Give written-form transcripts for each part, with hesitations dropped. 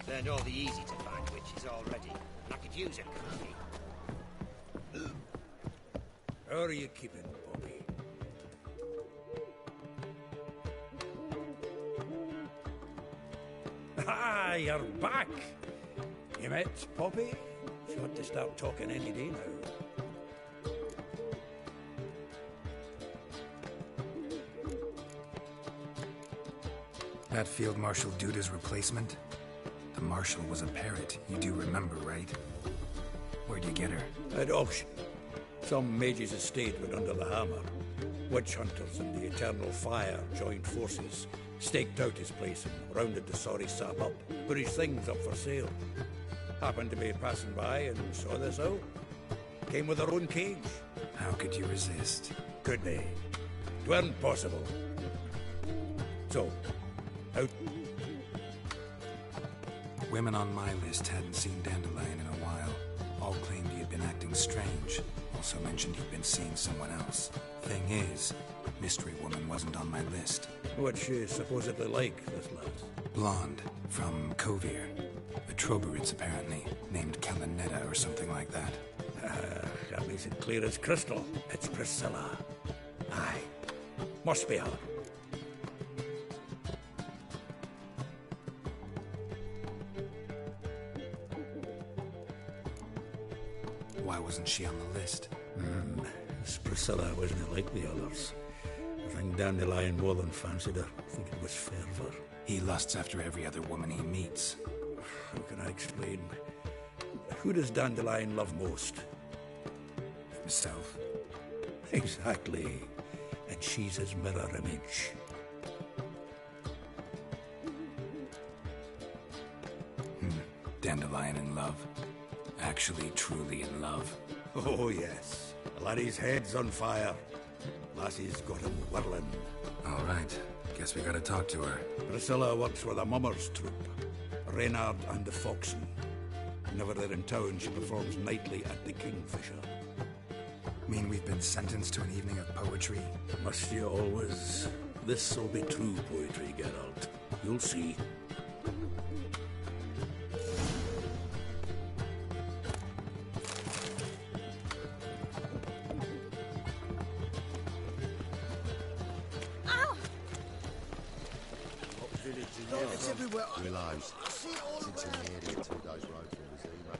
Learned all the easy-to-find witches already, and I could use a cookie. How are you keeping, Poppy? Ah, you're back! You met Poppy? She ought to start talking any day now. That Field Marshal Duda's replacement? The Marshal was a parrot, you do remember, right? Where'd you get her? At auction. Some mage's estate went under the hammer. Witch hunters and the Eternal Fire joined forces, staked out his place and rounded the sorry sap up, put his things up for sale. Happened to be passing by and saw this out. Came with her own cage. How could you resist? Could they? It weren't possible. So, out. Women on my list hadn't seen Dandelion in a while. All claimed he had been acting strange. Also mentioned he'd been seeing someone else. Thing is, Mystery Woman wasn't on my list. What's she supposedly like, this lad? Blonde, from Kovir. A Troberits, apparently, named Kalanetta or something like that. That makes it clear as crystal. It's Priscilla. Aye. Must be her. Why wasn't she on the list? This Priscilla wasn't like the others. I think Dandelion more than fancied her. I think it was fervour. He lusts after every other woman he meets. How can I explain? Who does Dandelion love most? Himself. Exactly. And she's his mirror image. Dandelion in love. Actually, truly in love. Oh, yes. The laddie's head's on fire. Lassie's got him whirling. All right. Guess we gotta talk to her. Priscilla works for the Mummers troupe. Reynard and the Foxen. Whenever they're in town, she performs nightly at the Kingfisher. Mean we've been sentenced to an evening of poetry? Must you always? This'll be true poetry, Geralt. You'll see. Willows. It's in the area 2 days road from the zero.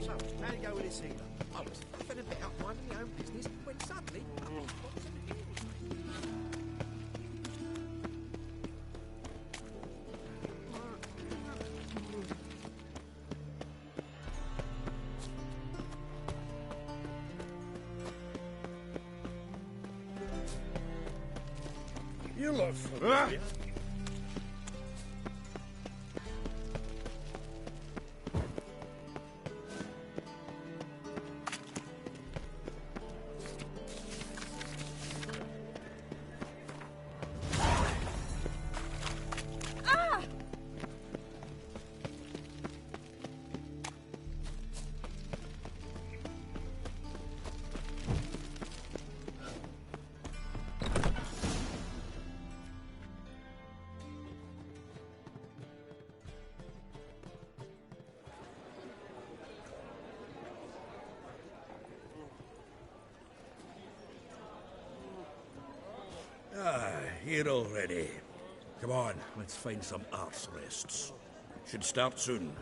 So, how do you go with this healer? I was having a bit out minding my own business when suddenly... You look familiar. Here already. Come on, let's find some arse rests. Should start soon.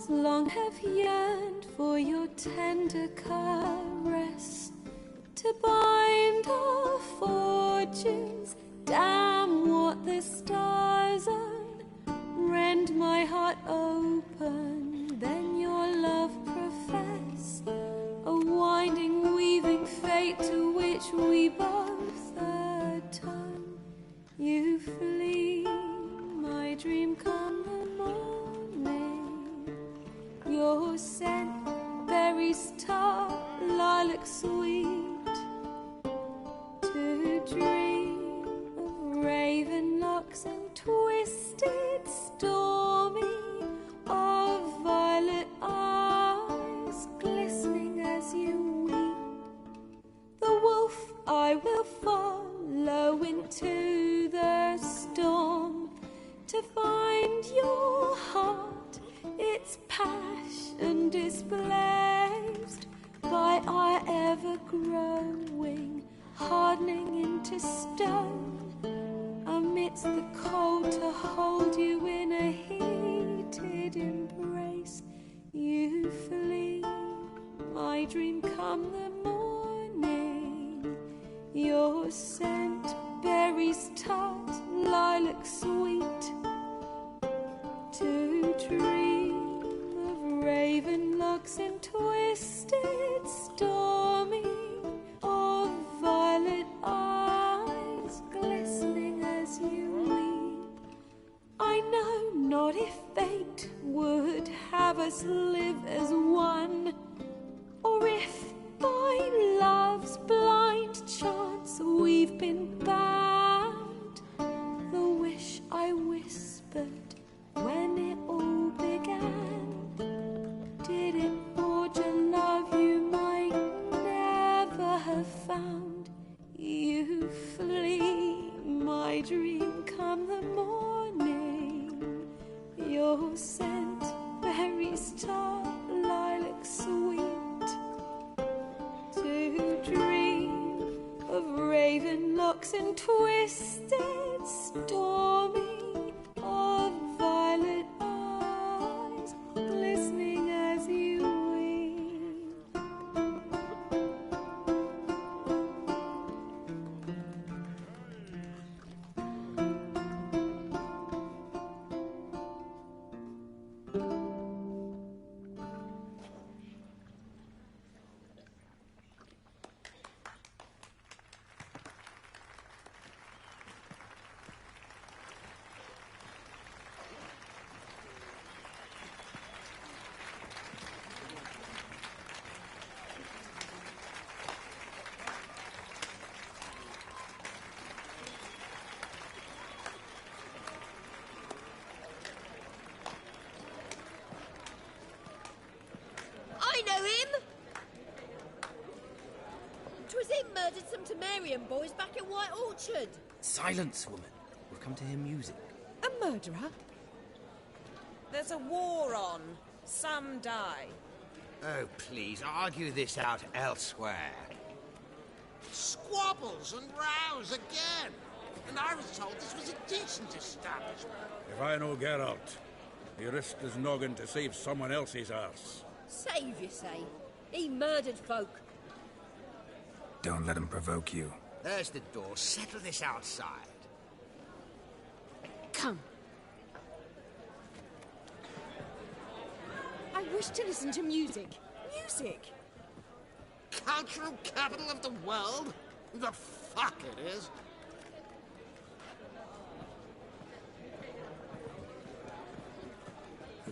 long have yearned for your tender caress, to bind our fortunes. Damn what the stars own, rend my heart open, then your love profess, a winding, weaving fate to which we both atone. You flee, my dream come the morning, your scent, berries tart, lilac sweet, to dream of raven locks and twisted stormy, of violet eyes glistening as you weep. The wolf I will follow into the storm, to find your heart, its passion displaced by our ever-growing, hardening into stone, amidst the cold to hold you in a heated embrace. You flee, my dream come the morning, your scent, berries tart, lilac sweet, to dream of raven locks and twisted stormy, of violet eyes glistening as you weep. I know not if fate would have us live as one, or if by love's blind chance we've been bound. The wish I whispered when it all began, did it forge a love you might never have found? You flee, my dream come the morning, your scent, berries tart, lilac sweet, to dream of raven locks and twisted stormy, of violet eyes glistening as you weep. I know him! 'Twas him murdered some GEMMERIAN boys back at White Orchard. Silence, woman. We've come to hear music. A murderer? There's a war on. Some die. Oh, please, argue this out elsewhere. Squabbles and rows again. And I was told this was a decent establishment. If I know Geralt, he risked his noggin to save someone else's arse. Save, you say? He murdered folk. Don't let him provoke you. There's the door. Settle this outside. Come. I wish to listen to music. Music! Cultural capital of the world? The fuck it is.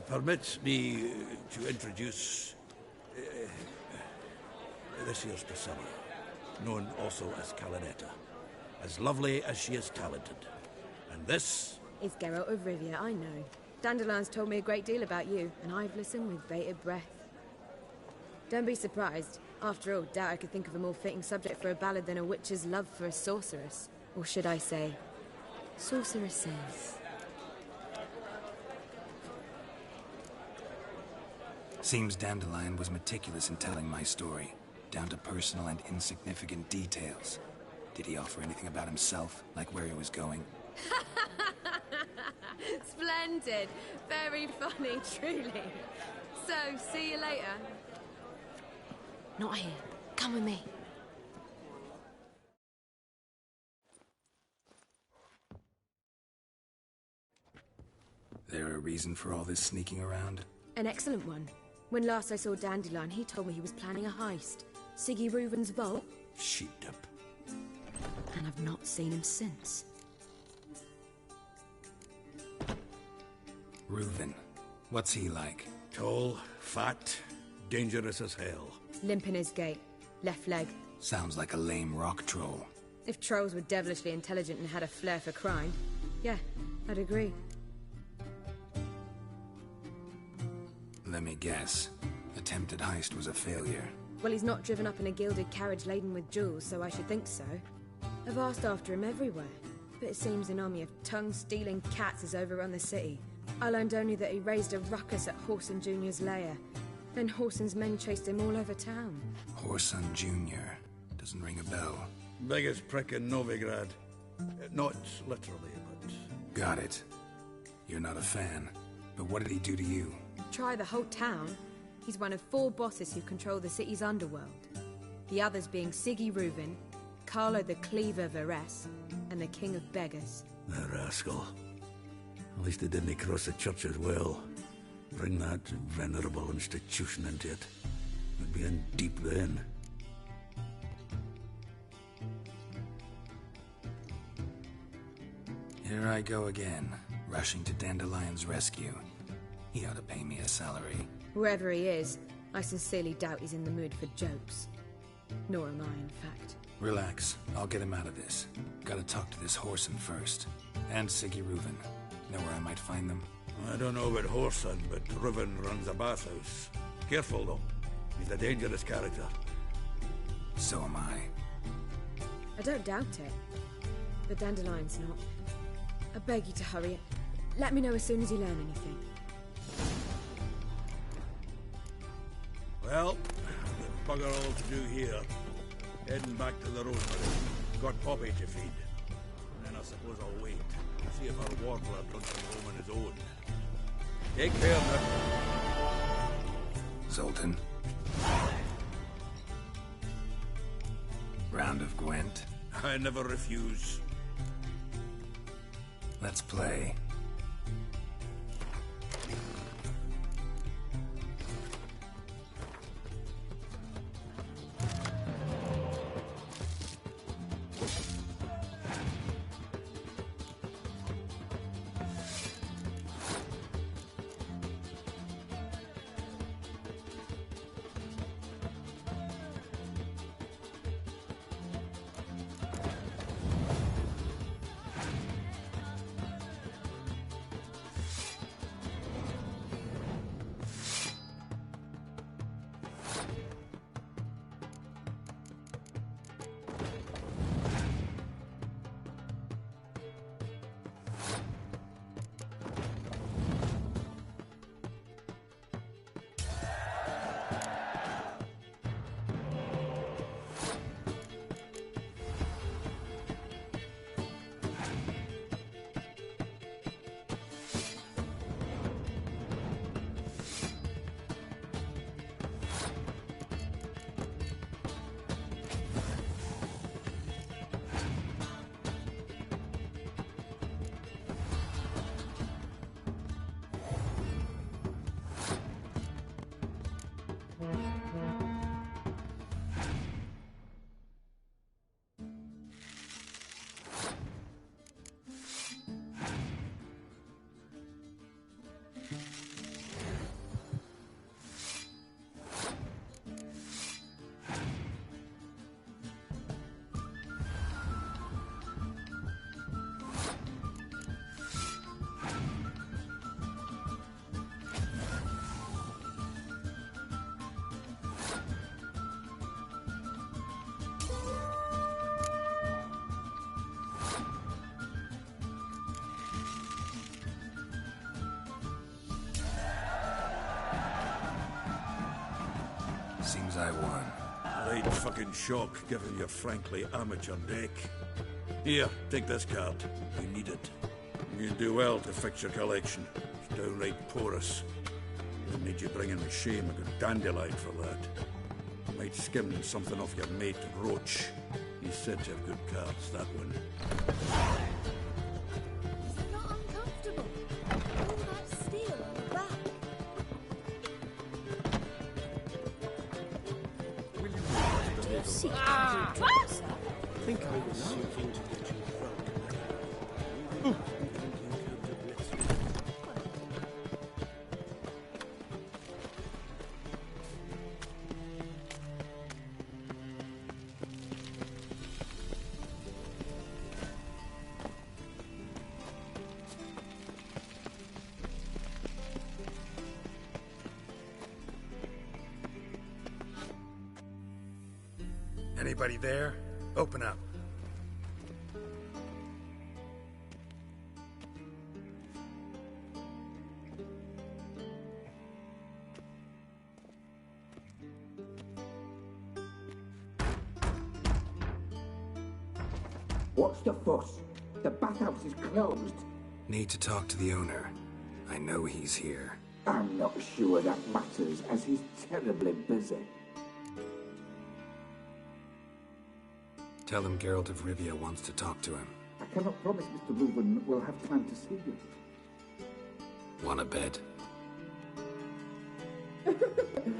Permit me to introduce this here's Priscilla, known also as Calinetta, as lovely as she is talented. And this is Geralt of Rivia, I know. Dandelion's told me a great deal about you, and I've listened with bated breath. Don't be surprised. After all, doubt I could think of a more fitting subject for a ballad than a witch's love for a sorceress. Or should I say, sorceresses. Seems Dandelion was meticulous in telling my story, down to personal and insignificant details. Did he offer anything about himself, like where he was going? Splendid. Very funny, truly. So, see you later. Not here. Come with me. There a reason for all this sneaking around? An excellent one. When last I saw Dandelion, he told me he was planning a heist. Siggy REUVEN'S vault. Sheeped up. And I've not seen him since. Reuven. What's he like? Tall, fat, dangerous as hell. Limp in his gait. Left leg. Sounds like a lame rock troll. If trolls were devilishly intelligent and had a flair for crime, yeah, I'd agree. Let me guess. Attempted heist was a failure. Well, he's not driven up in a gilded carriage laden with jewels, so I should think so. I've asked after him everywhere, but it seems an army of tongue-stealing cats has overrun the city. I learned only that he raised a ruckus at Whoreson Jr.'s lair. Then Whoreson's men chased him all over town. Whoreson Jr. Doesn't ring a bell. Biggest prick in Novigrad. Not literally, but... Got it. You're not a fan. But what did he do to you? Try the whole town. He's one of 4 bosses who control the city's underworld. The others being Siggy REUVEN, Carlo the Cleaver Varese, and the King of Beggars. The rascal. At least they didn't cross the church as well. Bring that venerable institution into it. We'd be in deep then. Here I go again, rushing to Dandelion's rescue. He ought to pay me a salary. Wherever he is, I sincerely doubt he's in the mood for jokes. Nor am I, in fact. Relax. I'll get him out of this. Gotta talk to this Whoreson first. And Siggy REUVEN. Know where I might find them? I don't know about Whoreson, but REUVEN runs a bathhouse. Careful, though. He's a dangerous character. So am I. I don't doubt it. But Dandelion's not. I beg you to hurry. Let me know as soon as you learn anything. Well, we've bugger all to do here. Heading back to the rosemary. Got Poppy to feed. And then I suppose I'll wait. See if our warbler don't come home on his own. Take care now. Zoltan. Round of Gwent. I never refuse. Let's play. Seems I won. Right fucking shock, given your frankly amateur deck. Here, take this card. You need it. You do well to fix your collection. It's downright porous. They'll need you bringing me shame a good dandelion for that. Might skim something off your mate, Roach. He's said to have good cards, that one. Is it not uncomfortable? All that steel on the back. Do you see sir? I think I was seeking to get you drunk. Anybody there? Open up. What's the fuss? The bathhouse is closed. Need to talk to the owner. I know he's here. I'm not sure that matters, as he's terribly busy. Tell him Geralt of Rivia wants to talk to him. I cannot promise Mr. Reuven will have time to see you. Want a bed?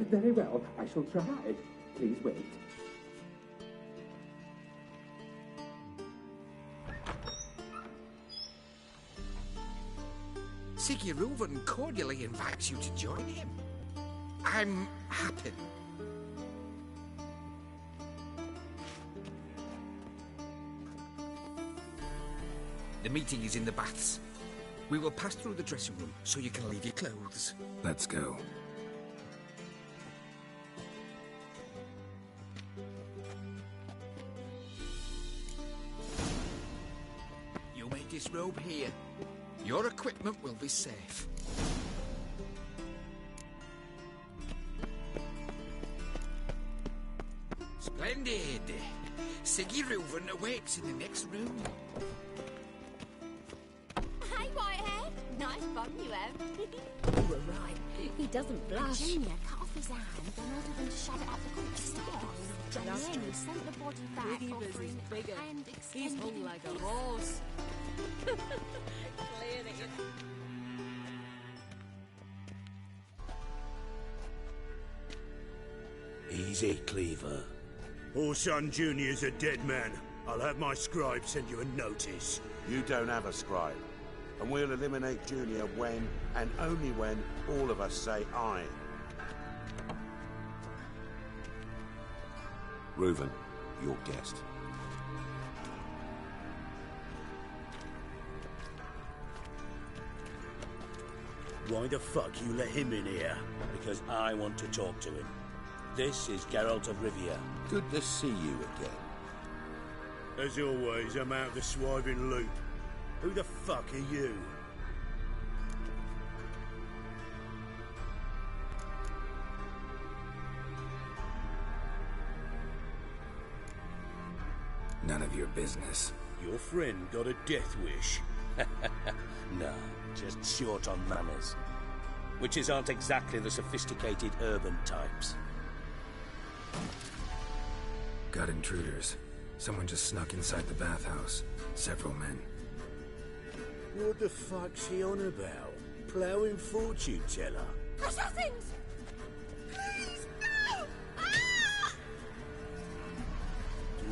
Very well, I shall try. Please wait. Siggy Reuven cordially invites you to join him. I'm happy. The meeting is in the baths. We will pass through the dressing room so you can leave your clothes. Let's go. You may disrobe here. Your equipment will be safe. Splendid! Siggy Reuven awaits in the next room. Hey, Whitehead. Nice bum you have. You were right. He doesn't blush. Junior cut off his hand and ordered them to shove it up the creek stairs. And then he sent the body back offering bigger. and He's extended hung in like a peace. horse. Easy, Cleaver. Orson Jr.'s a dead man. I'll have my scribe send you a notice. You don't have a scribe. And we'll eliminate Junior when, and only when, all of us say aye. Reuven, your guest. Why the fuck you let him in here? Because I want to talk to him. This is Geralt of Rivia. Good to see you again. As always, I'm out of the swiving loop. Who the fuck are you? None of your business. Your friend got a death wish. No, just short on manners. Witches aren't exactly the sophisticated urban types. Got intruders. Someone just snuck inside the bathhouse. Several men. What the fuck's he on about? Ploughing fortune teller? Assassins! Please, no! Ah!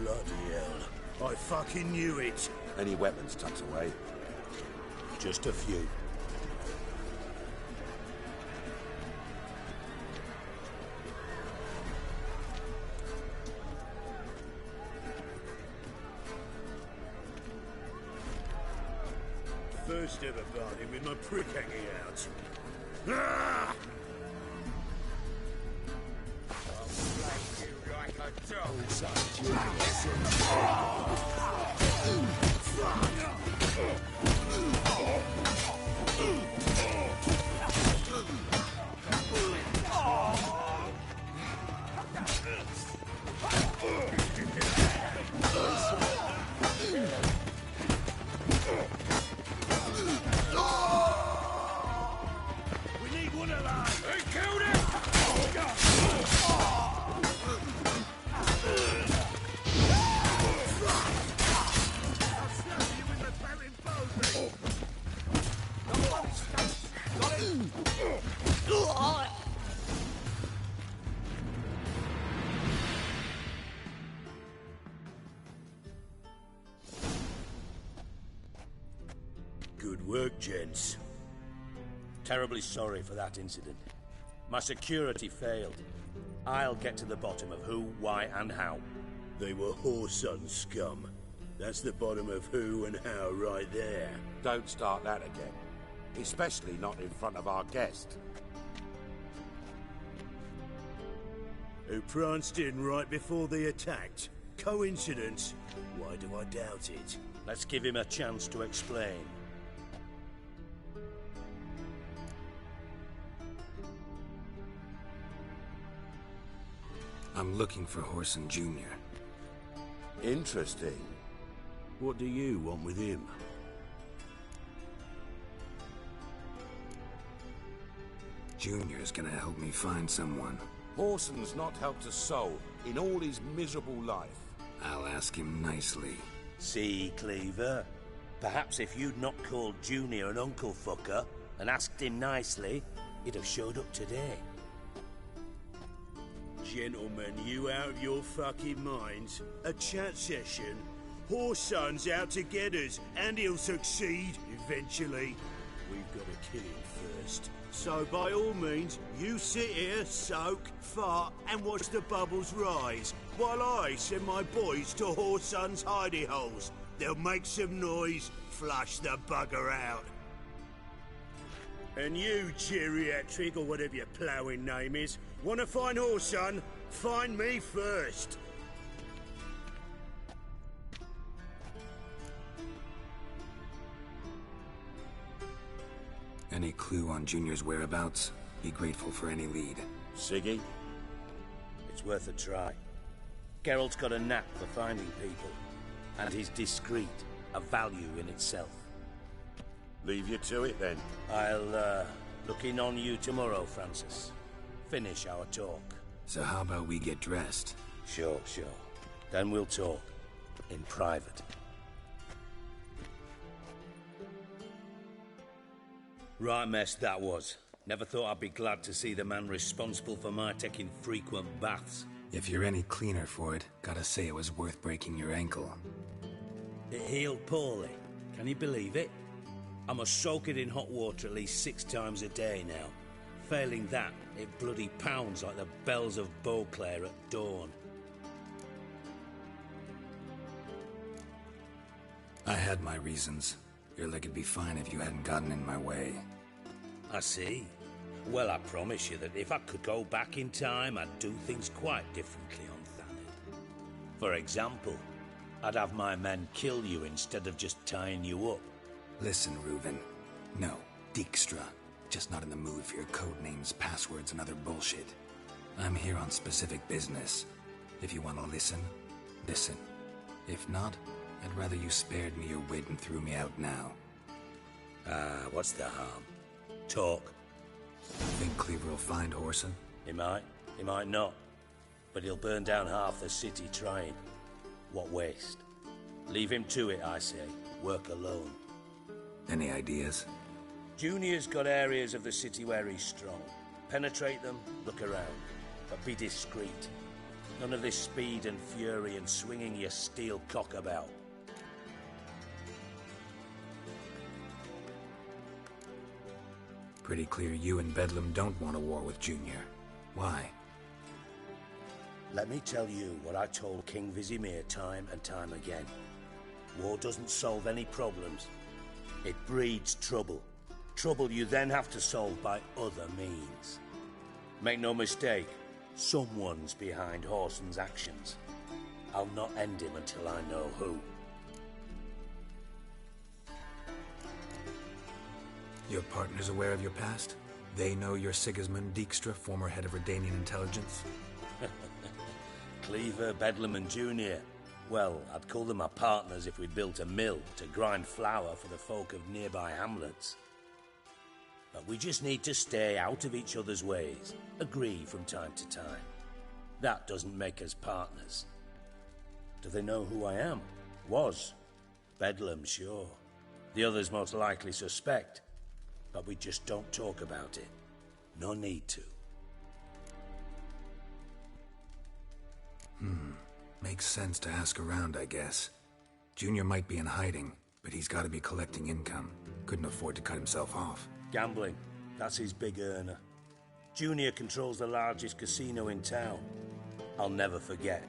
Bloody hell. I fucking knew it. Any weapons tucked away? Just a few. First ever party with my prick hanging out. Ah! I'll slay you like a dog. We need one alive! work, gents. Terribly sorry for that incident. My security failed. I'll get to the bottom of who, why, and how. They were whoreson scum. That's the bottom of who and how right there. Don't start that again. Especially not in front of our guest. Who pranced in right before they attacked. Coincidence? Why do I doubt it? Let's give him a chance to explain. I'm looking for Whoreson Jr. Interesting. What do you want with him? Junior's gonna help me find someone. Whoreson's not helped a soul in all his miserable life. I'll ask him nicely. See, Cleaver? Perhaps if you'd not called Junior an uncle fucker and asked him nicely, he'd have showed up today. Gentlemen, you out of your fucking minds? A chat session? Whoreson's out to get us, and he'll succeed eventually. We've got to kill him first. So by all means, you sit here, soak, fart, and watch the bubbles rise, while I send my boys to Whoreson's hidey holes. They'll make some noise, flush the bugger out. And you, geriatric, or whatever your ploughing name is, want to find Whoreson? Find me first. Any clue on Junior's whereabouts? Be grateful for any lead. Siggy? It's worth a try. Geralt's got a knack for finding people, and he's discreet, a value in itself. Leave you to it, then. I'll, look in on you tomorrow, Francis. Finish our talk. So how about we get dressed? Sure. Then we'll talk. In private. Right mess that was. Never thought I'd be glad to see the man responsible for my taking frequent baths. If you're any cleaner for it, gotta say it was worth breaking your ankle. It healed poorly. Can you believe it? I must soak it in hot water at least 6 times a day now. Failing that, it bloody pounds like the bells of Beauclair at dawn. I had my reasons. Your leg would be fine if you hadn't gotten in my way. I see. Well, I promise you that if I could go back in time, I'd do things quite differently on Thanet. For example, I'd have my men kill you instead of just tying you up. Listen, Reuven. No, Dijkstra. Just not in the mood for your code names, passwords, and other bullshit. I'm here on specific business. If you want to listen, listen. If not, I'd rather you spared me your wit and threw me out now. What's the harm? Talk. Think Cleaver will find Whoreson? He might not. But he'll burn down half the city trying. What waste. Leave him to it, I say. Work alone. Any ideas? Junior's got areas of the city where he's strong. Penetrate them, look around. But be discreet. None of this speed and fury and swinging your steel cock about. Pretty clear you and Bedlam don't want a war with Junior. Why? Let me tell you what I told King Vizimir time and time again. War doesn't solve any problems. It breeds trouble. Trouble you then have to solve by other means. Make no mistake, someone's behind Whoreson's actions. I'll not end him until I know who. Your partner's aware of your past? They know you're Sigismund Dijkstra, former head of Redanian intelligence? Cleaver, Bedlam and Junior. Well, I'd call them my partners if we'd built a mill to grind flour for the folk of nearby hamlets. But we just need to stay out of each other's ways, agree from time to time. That doesn't make us partners. Do they know who I am? Was. Bedlam, sure. The others most likely suspect. But we just don't talk about it. No need to. Makes sense to ask around, I guess. Junior might be in hiding. But he's got to be collecting income. Couldn't afford to cut himself off. Gambling. That's his big earner. Junior controls the largest casino in town. I'll never forget.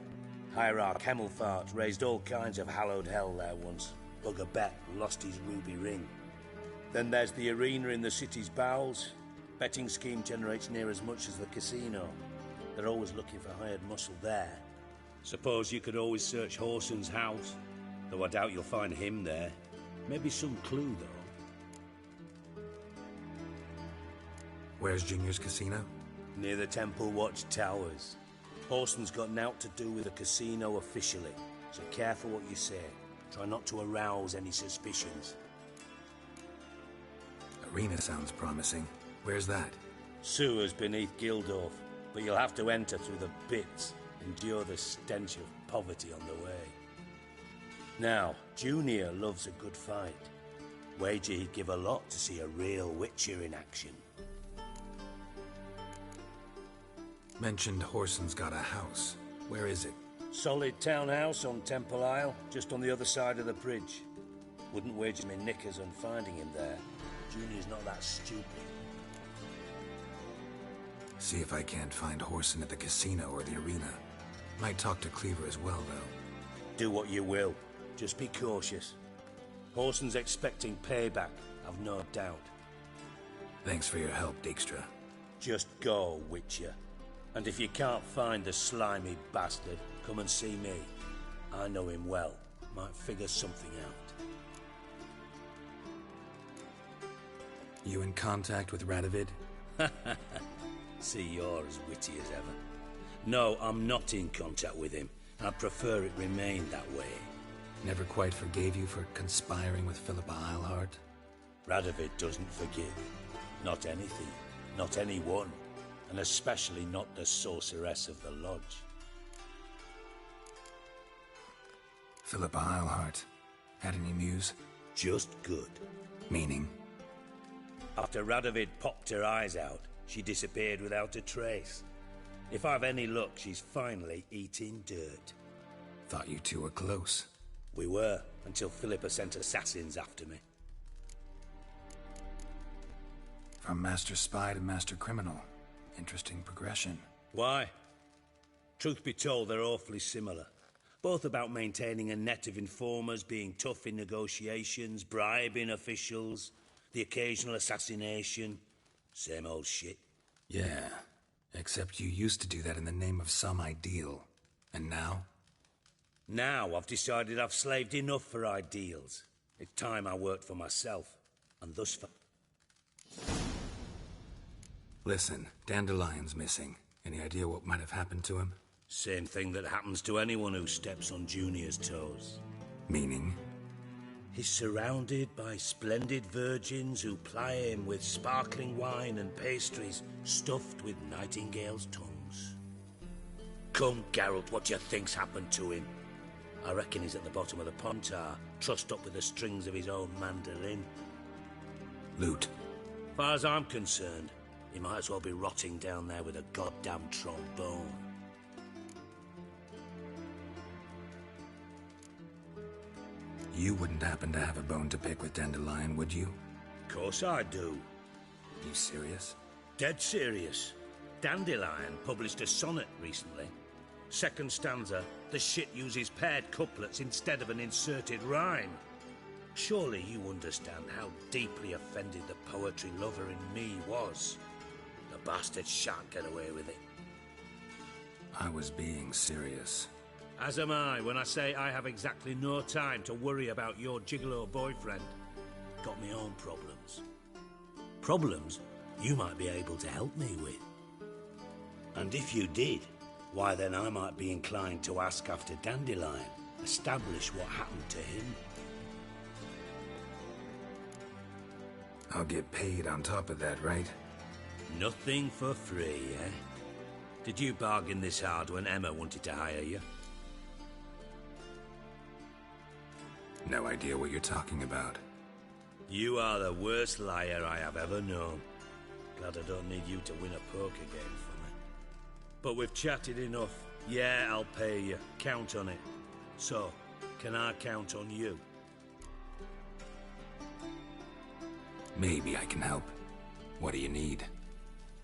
Hierarch Hemmelfart raised all kinds of hallowed hell there once. Bugger Bet lost his ruby ring. Then there's the arena in the city's bowels. Betting scheme generates near as much as the casino. They're always looking for hired muscle there. Suppose you could always search Horson's house, though I doubt you'll find him there. Maybe some clue, though. Where's Junior's casino? Near the Temple Watch Towers. Horson's got naught to do with the casino officially, so careful what you say. Try not to arouse any suspicions. Arena sounds promising. Where's that? Sewers beneath Gildorf, but you'll have to enter through the pits, endure the stench of poverty on the way. Now, Junior loves a good fight. Wager he'd give a lot to see a real Witcher in action. Mentioned Horson's got a house. Where is it? Solid townhouse on Temple Isle, just on the other side of the bridge. Wouldn't wager me knickers on finding him there. Junior's not that stupid. See if I can't find Horson at the casino or the arena. Might talk to Cleaver as well, though. Do what you will. Just be cautious. Horson's expecting payback, I've no doubt. Thanks for your help, Dijkstra. Just go, Witcher. And if you can't find the slimy bastard, come and see me. I know him well. Might figure something out. You in contact with Radovid? See, you're as witty as ever. No, I'm not in contact with him. I'd prefer it remained that way. Never quite forgave you for conspiring with Philippa Eilhart? Radovid doesn't forgive. Not anything. Not anyone. And especially not the sorceress of the lodge. Philippa Eilhart. Had any news? Just good. Meaning? After Radovid popped her eyes out, she disappeared without a trace. If I've any luck, she's finally eating dirt. Thought you two were close. We were, until Philippa sent assassins after me. From master spy to master criminal. Interesting progression. Why? Truth be told, they're awfully similar. Both about maintaining a net of informers, being tough in negotiations, bribing officials, the occasional assassination. Same old shit. Yeah, except you used to do that in the name of some ideal. And now? Now I've decided I've slaved enough for ideals. It's time I worked for myself, and thus far. Listen, Dandelion's missing. Any idea what might have happened to him? Same thing that happens to anyone who steps on Junior's toes. Meaning? He's surrounded by splendid virgins who ply him with sparkling wine and pastries stuffed with nightingales' tongues. Come, Geralt, what do you think's happened to him? I reckon he's at the bottom of the Pontar, trussed up with the strings of his own mandolin. Loot. Far as I'm concerned, he might as well be rotting down there with a goddamn trombone. You wouldn't happen to have a bone to pick with Dandelion, would you? Of course I do. You serious? Dead serious. Dandelion published a sonnet recently. Second stanza, the shit uses paired couplets instead of an inserted rhyme. Surely you understand how deeply offended the poetry lover in me was. The bastard shan't get away with it. I was being serious. As am I when I say I have exactly no time to worry about your gigolo boyfriend. Got me own problems. Problems you might be able to help me with. And if you did, why then I might be inclined to ask after Dandelion, establish what happened to him. I'll get paid on top of that, right? Nothing for free, eh? Did you bargain this hard when Emma wanted to hire you? No idea what you're talking about. You are the worst liar I have ever known. Glad I don't need you to win a poker game for me. But we've chatted enough. Yeah, I'll pay you. Count on it. So, can I count on you? Maybe I can help. What do you need?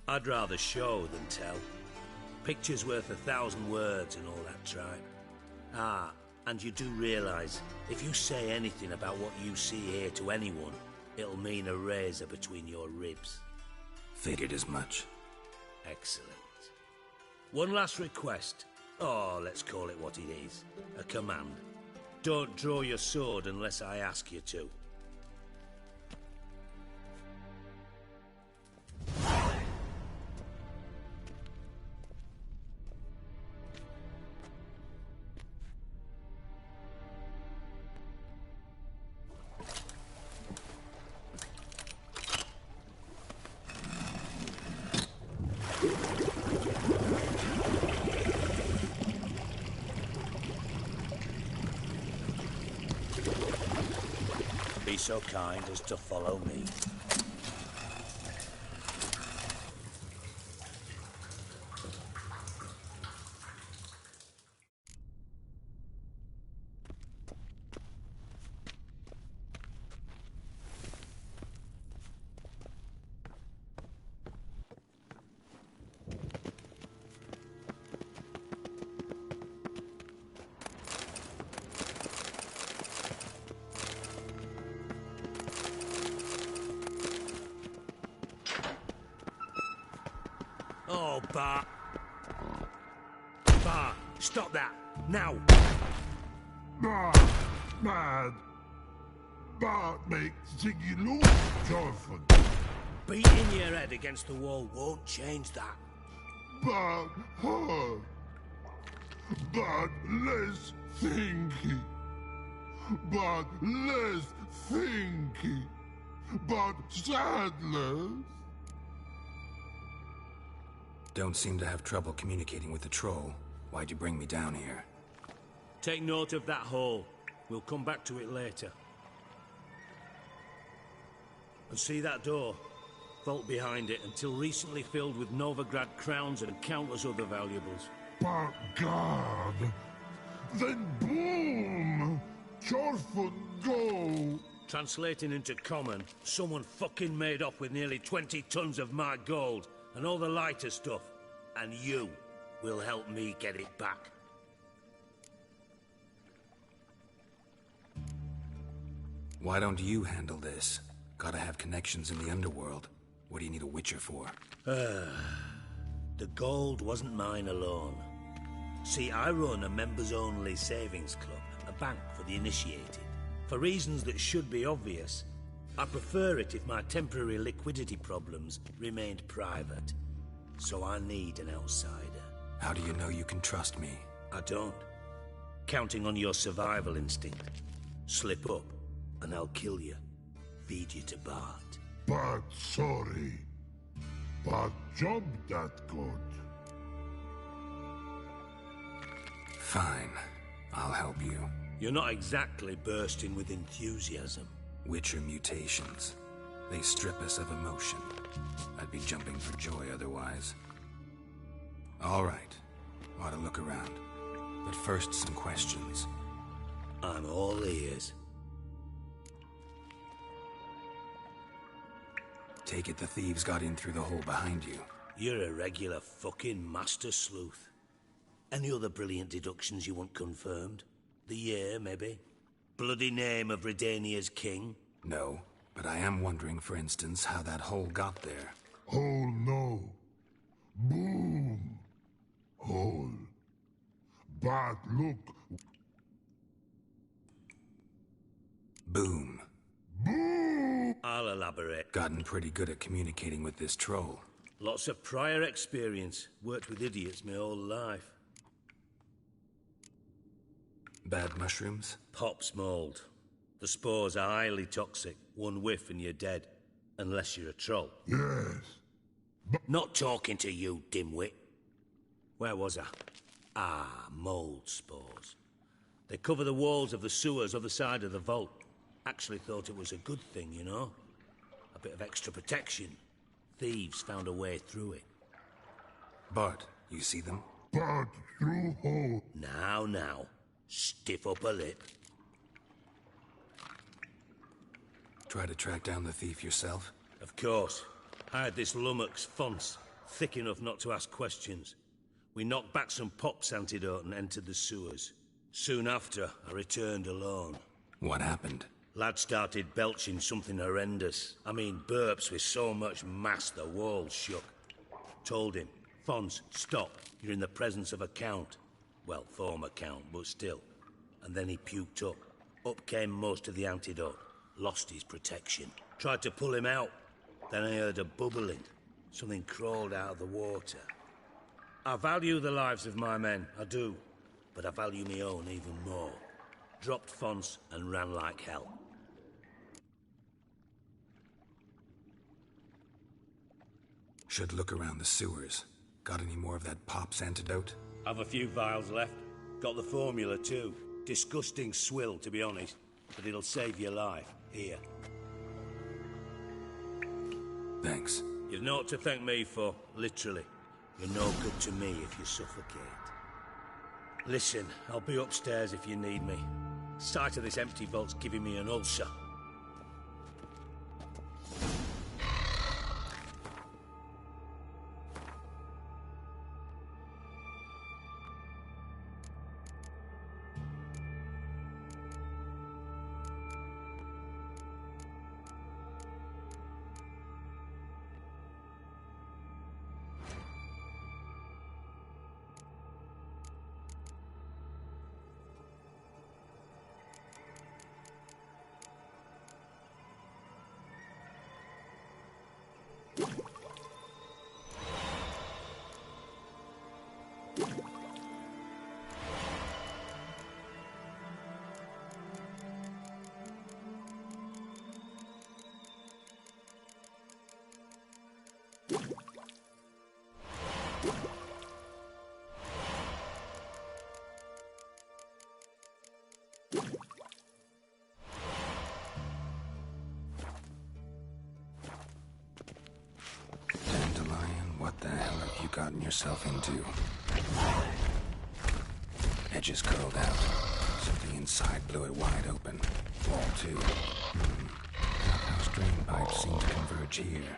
I'd rather show than tell. Picture's worth 1,000 words and all that tripe. Ah, and you do realise, if you say anything about what you see here to anyone, it'll mean a razor between your ribs. Figured as much. Excellent. One last request. Oh, let's call it what it is. A command. Don't draw your sword unless I ask you to. Be so kind as to follow me. Oh, Bart. Bart, stop that. Now. Man. Bart makes Ziggy lose, Jonathan. Beating your head against the wall won't change that. Bart hard. Bart less thinky. Bart less thinky. Bart sadless. Don't seem to have trouble communicating with the troll. Why'd you bring me down here? Take note of that hole. We'll come back to it later. And see that door? Vault behind it, until recently filled with Novigrad crowns and countless other valuables. But God, then boom! Chorford go! Translating into common, someone fucking made off with nearly 20 tons of my gold, and all the lighter stuff. And you will help me get it back. Why don't you handle this? Gotta have connections in the underworld. What do you need a witcher for? The gold wasn't mine alone. See, I run a members-only savings club, a bank for the initiated. For reasons that should be obvious, I prefer it if my temporary liquidity problems remained private. So I need an outsider. How do you know you can trust me? I don't. Counting on your survival instinct. Slip up, and I'll kill you. Feed you to Bart. But sorry. But job that good. Fine. I'll help you. You're not exactly bursting with enthusiasm. Witcher mutations. They strip us of emotion. I'd be jumping for joy otherwise. All right. Ought to look around. But first, some questions. I'm all ears. Take it the thieves got in through the hole behind you. You're a regular fucking master sleuth. Any other brilliant deductions you want confirmed? The year, maybe? Bloody name of Redania's king? No, but I am wondering, for instance, how that hole got there. Hole no. Boom. Hole. But look. Boom. Boom! I'll elaborate. Gotten pretty good at communicating with this troll. Lots of prior experience. Worked with idiots my whole life. Bad mushrooms? Pops mold. The spores are highly toxic. One whiff and you're dead. Unless you're a troll. Yes. Not talking to you, dimwit. Where was I? Ah, mold spores. They cover the walls of the sewers other side of the vault. Actually thought it was a good thing, you know? A bit of extra protection. Thieves found a way through it. Bart, you see them? Bart through hole. Now. Stiff up a lip. Try to track down the thief yourself? Of course. I had this lummox, Fons, thick enough not to ask questions. We knocked back some Pop's antidote and entered the sewers. Soon after, I returned alone. What happened? Lad started belching something horrendous. I mean, burps with so much mass the walls shook. Told him, Fons, stop. You're in the presence of a count. Well, former count, but still. And then he puked up. Up came most of the antidote. Lost his protection. Tried to pull him out. Then I heard a bubbling. Something crawled out of the water. I value the lives of my men, I do. But I value my own even more. Dropped Fons and ran like hell. Should look around the sewers. Got any more of that Pop's antidote? Have a few vials left. Got the formula too. Disgusting swill, to be honest. But it'll save your life. Here. Thanks. You've naught to thank me for, literally. You're no good to me if you suffocate. Listen, I'll be upstairs if you need me. Sight of this empty vault's giving me an ulcer. What the hell have you gotten yourself into? Edges curled out. Something inside blew it wide open. Wall too. Outhouse drain pipes seem to converge here.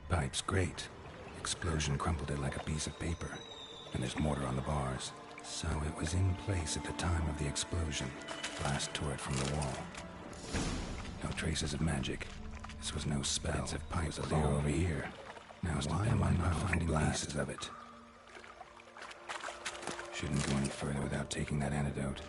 Pipe's great. Explosion crumpled it like a piece of paper. And there's mortar on the bars. So it was in place at the time of the explosion. Blast tore it from the wall. No traces of magic. This was no spell. Bits of pipe clear over here. Now why am I not finding pieces of it? Shouldn't go any further without taking that antidote.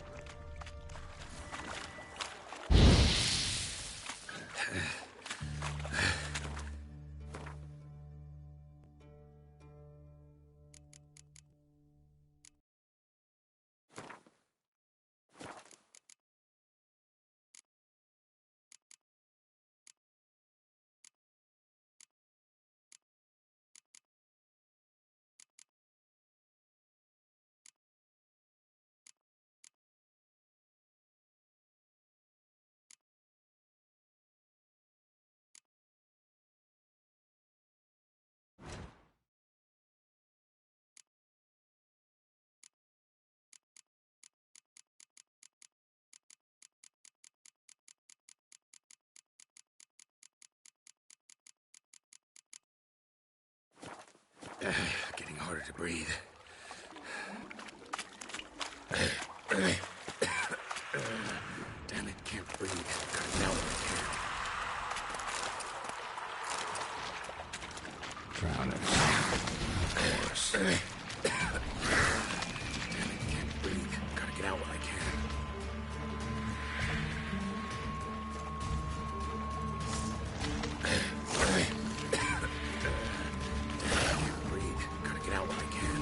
breathe. Damn it, can't breathe. Gotta get out if I can. Drowners. Of course. Damn it, can't breathe. Gotta get out when I can. Can't breathe. Gotta get out when I can.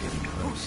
Getting close.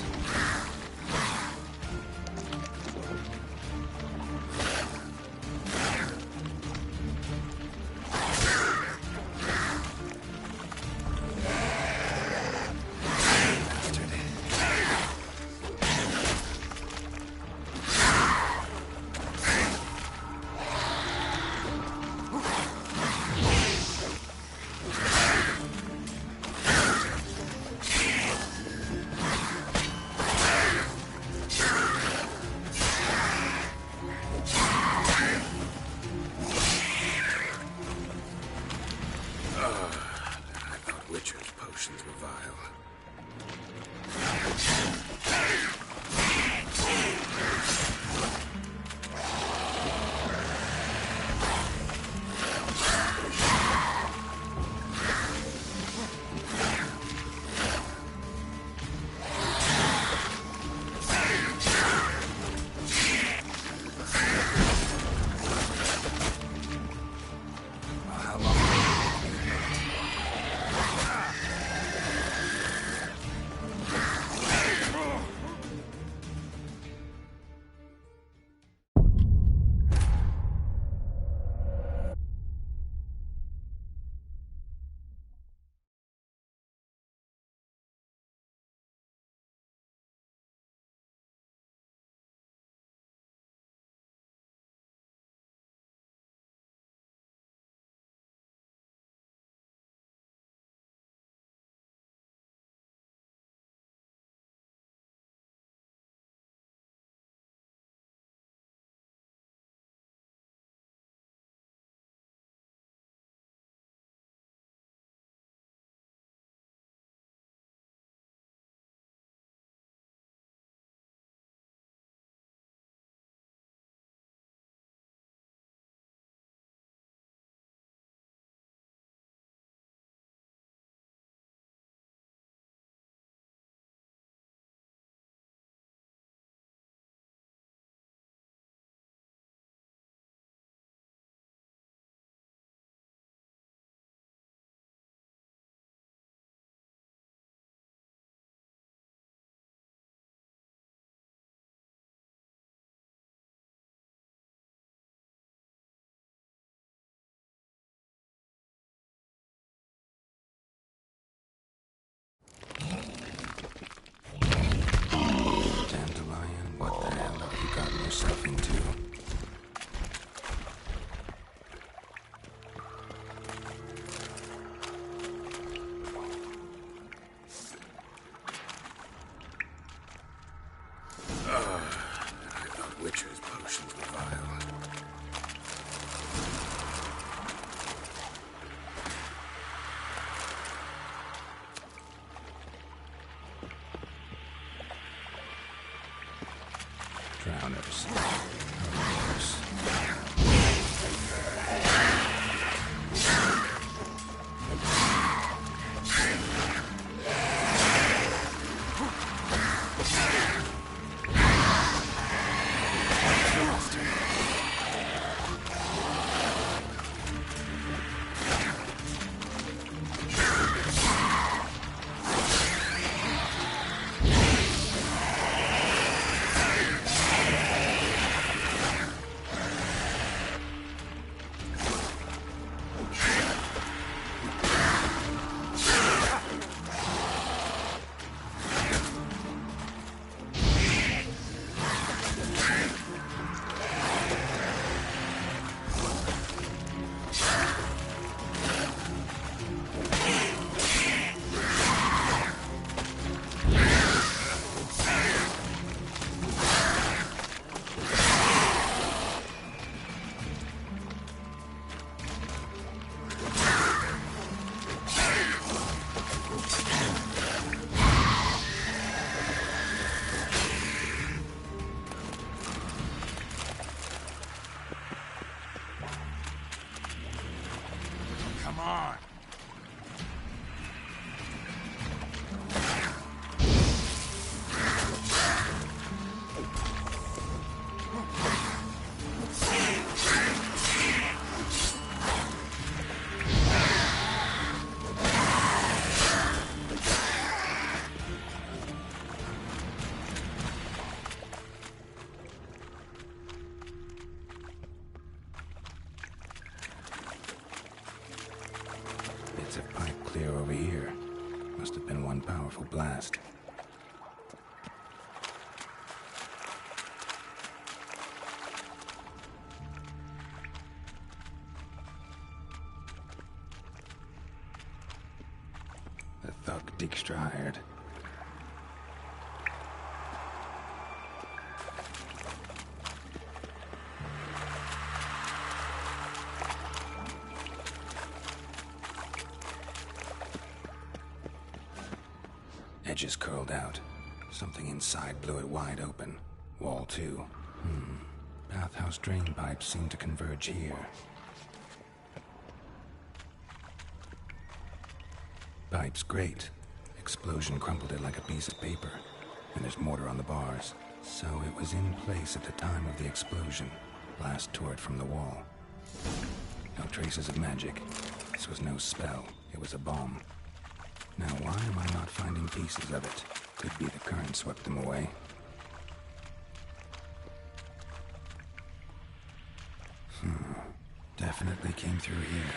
yourself into. I thought Witcher's potions were vile. Drowners. Of course. on! Bits of pipe clear over here. Must have been one powerful blast. The thug Dijkstra hired. Edges curled out. Something inside blew it wide open. Wall too. Bathhouse drain pipes seem to converge here. Pipe's great. Explosion crumpled it like a piece of paper. And there's mortar on the bars. So it was in place at the time of the explosion. Blast tore it from the wall. No traces of magic. This was no spell. It was a bomb. Now, why am I not finding pieces of it? Could be the current swept them away. Definitely came through here.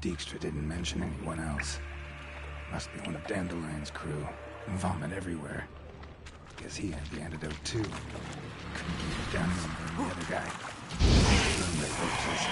Dijkstra didn't mention anyone else. Must be one of Dandelion's crew. Vomit everywhere. Guess he had the antidote too. Couldn't keep it down even from the other guy. Burn the corpses.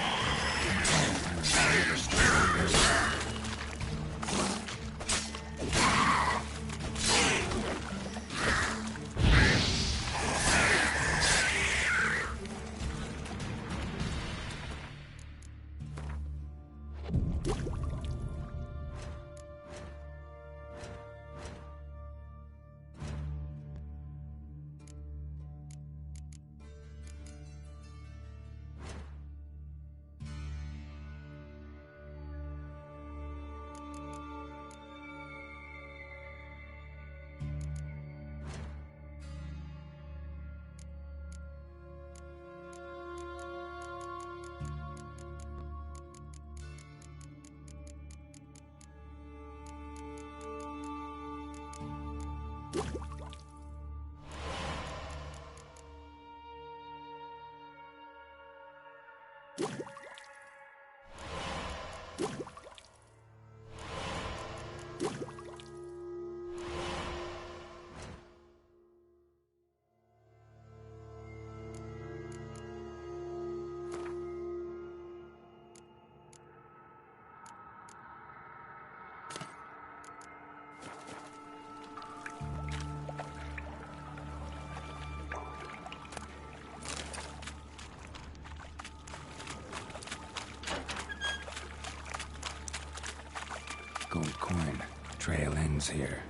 Gold coin. Trail ends here.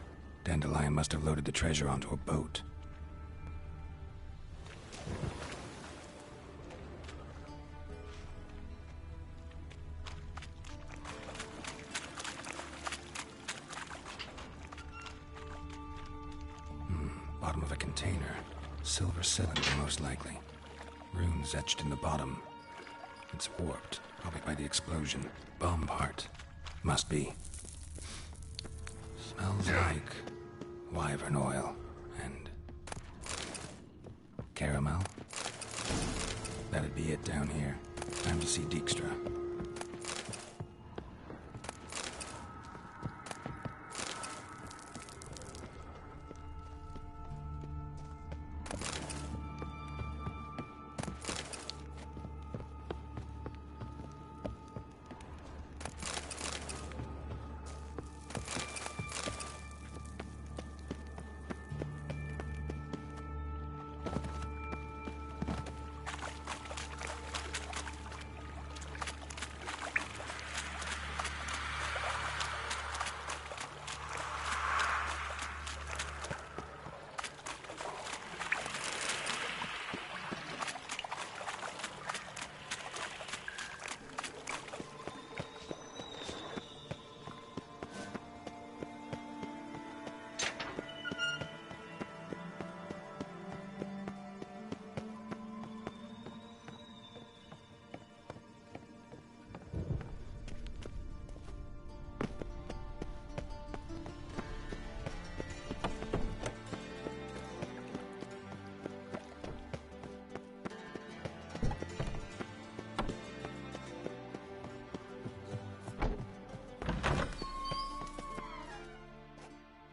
Dandelion must have loaded the treasure onto a boat. Bottom of a container. Silver cylinder, most likely. Runes etched in the bottom. It's warped, probably by the explosion. Bomb part. Must be. Smells like wyvern oil and caramel. That'd be it down here. Time to see Dijkstra.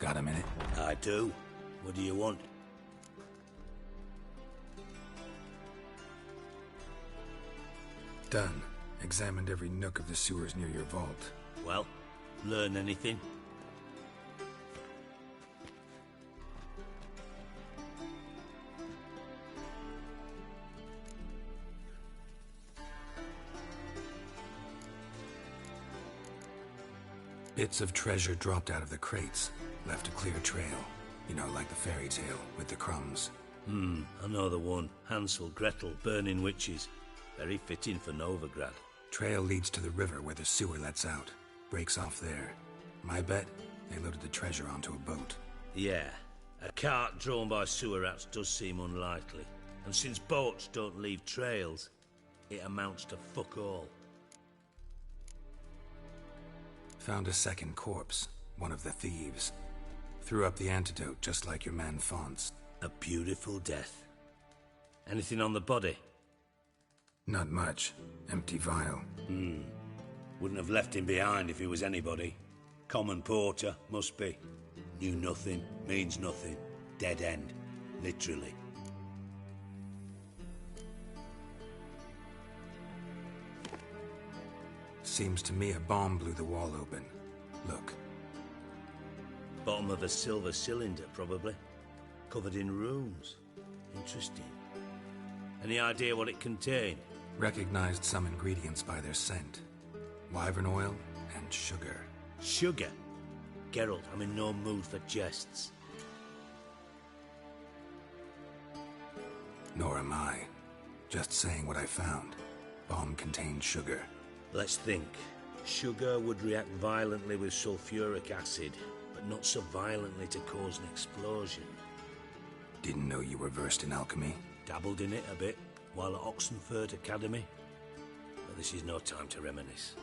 Got a minute? I do. What do you want? Done. Examined every nook of the sewers near your vault. Well, learn anything? Bits of treasure dropped out of the crates, left a clear trail. You know, like the fairy tale, with the crumbs. I know the one. Hansel, Gretel, burning witches. Very fitting for Novigrad. Trail leads to the river where the sewer lets out. Breaks off there. My bet, they loaded the treasure onto a boat. Yeah. A cart drawn by sewer rats does seem unlikely. And since boats don't leave trails, it amounts to fuck all. Found a second corpse. One of the thieves. Threw up the antidote just like your man Fonz. A beautiful death. Anything on the body? Not much. Empty vial. Wouldn't have left him behind if he was anybody. Common porter, must be. Knew nothing, means nothing. Dead end. Literally. Seems to me a bomb blew the wall open. Look. Bottom of a silver cylinder, probably. Covered in runes. Interesting. Any idea what it contained? Recognized some ingredients by their scent. Wyvern oil and sugar. Sugar? Geralt, I'm in no mood for jests. Nor am I. Just saying what I found. Bomb contained sugar. Let's think. Sugar would react violently with sulfuric acid, but not so violently to cause an explosion. Didn't know you were versed in alchemy. Dabbled in it a bit, while at Oxenford Academy. But this is no time to reminisce.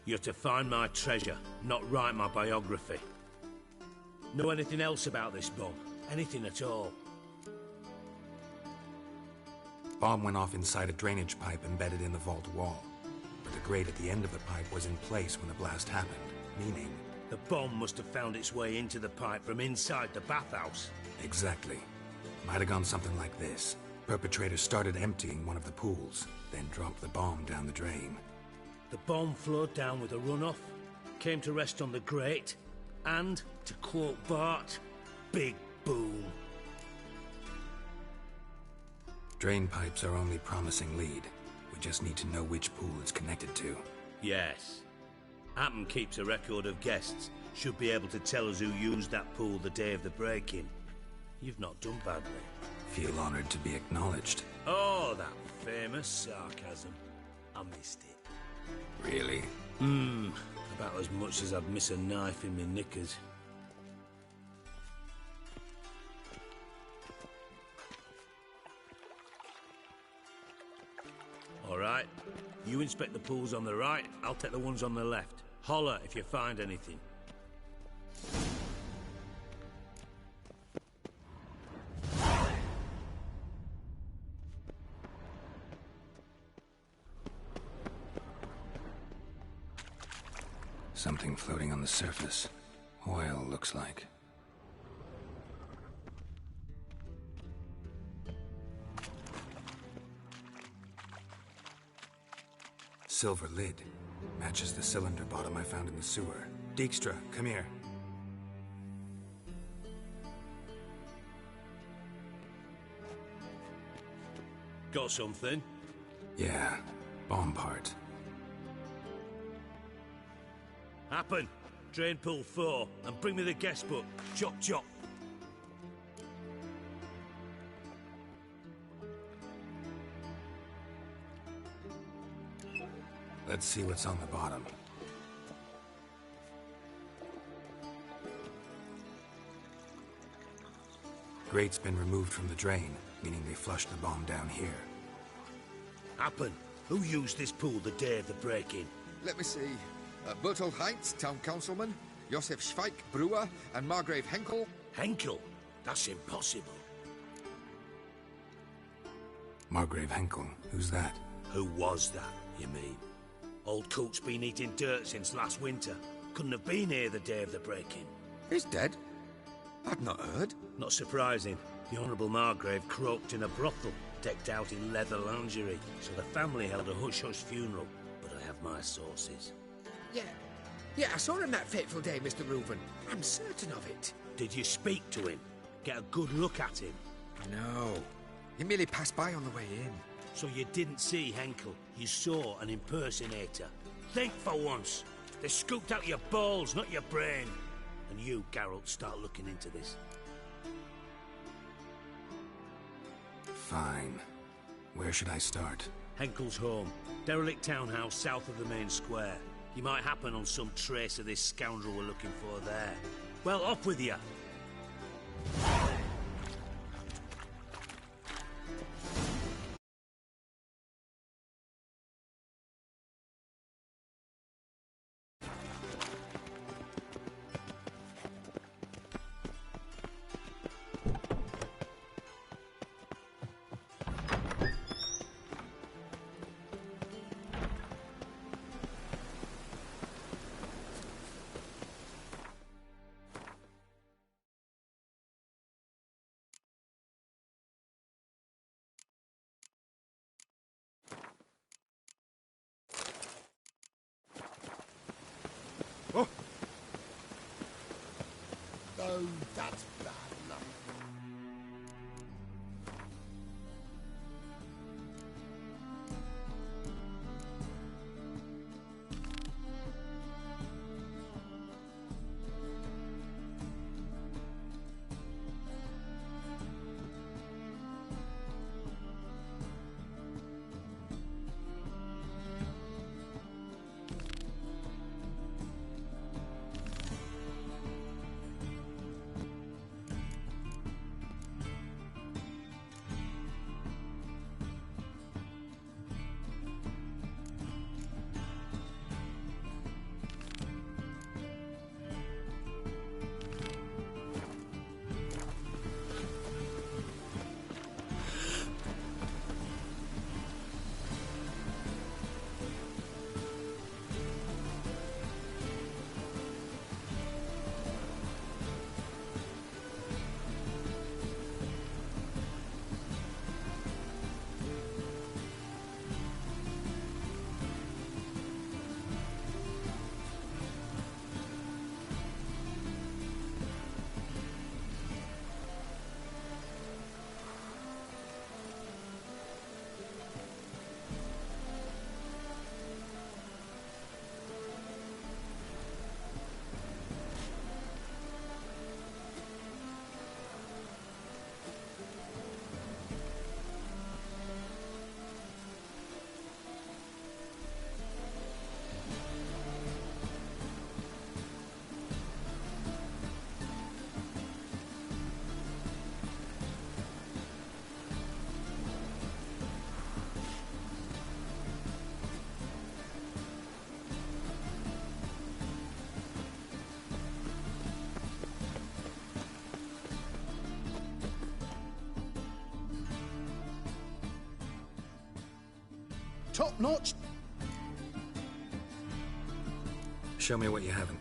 You're to find my treasure, not write my biography. Know anything else about this bomb? Anything at all? Bomb went off inside a drainage pipe embedded in the vault wall. But the grate at the end of the pipe was in place when the blast happened, meaning... The bomb must have found its way into the pipe from inside the bathhouse. Exactly. Might have gone something like this. Perpetrator started emptying one of the pools, then dropped the bomb down the drain. The bomb flowed down with a runoff, came to rest on the grate, and, to quote Bart, big boom. Drain pipes are only promising lead. We just need to know which pool it's connected to. Yes. Hammond keeps a record of guests. Should be able to tell us who used that pool the day of the break-in. You've not done badly. Feel honored to be acknowledged. Oh, that famous sarcasm. I missed it. Really? About as much as I'd miss a knife in my knickers. All right. You inspect the pools on the right, I'll take the ones on the left. Holler if you find anything. Something floating on the surface. Oil, looks like. Silver lid. Matches the cylinder bottom I found in the sewer. Dijkstra, come here. Got something? Yeah, bomb part. Happen. Drain pool 4, and bring me the guest book. Chop chop. Let's see what's on the bottom. Grate's been removed from the drain, meaning they flushed the bomb down here. Happen. Who used this pool the day of the break-in? Let me see. Bertold Heinz, town councilman, Josef Schweik, brewer, and Margrave Henkel. Henkel? That's impossible. Margrave Henkel? Who's that? Who was that, you mean? Old coot's been eating dirt since last winter. Couldn't have been here the day of the break-in. He's dead? I'd not heard. Not surprising. The Honourable Margrave croaked in a brothel, decked out in leather lingerie, so the family held a hush-hush funeral. But I have my sources. Yeah, I saw him that fateful day, Mr. Reuven. I'm certain of it. Did you speak to him? Get a good look at him? No. He merely passed by on the way in. So you didn't see Henkel. You saw an impersonator. Think for once. They scooped out your balls, not your brain. And you, Geralt, start looking into this. Fine. Where should I start? Henkel's home. Derelict townhouse south of the main square. You might happen on some trace of this scoundrel we're looking for there. Well, up with you. Oh, that's bad luck. Top notch. Show me what you haven't.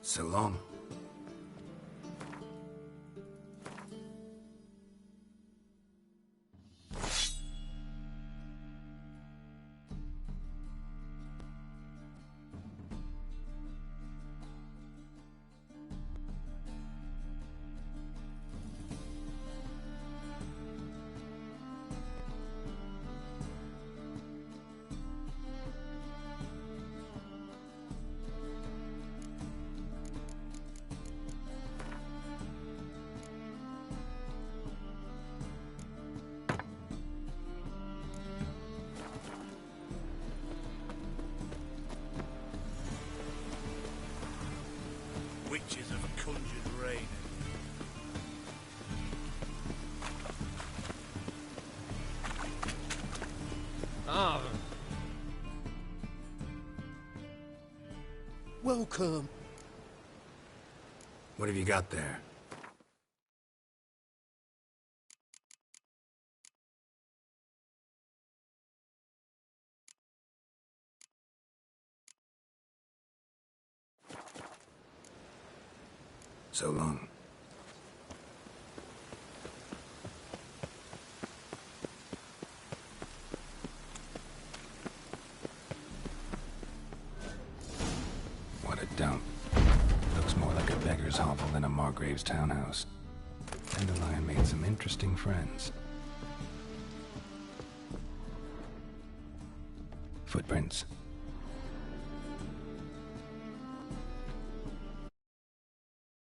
So long. Welcome. What have you got there? So long. What a dump. Looks more like a beggar's hovel than a Margrave's townhouse. Dandelion made some interesting friends. Footprints.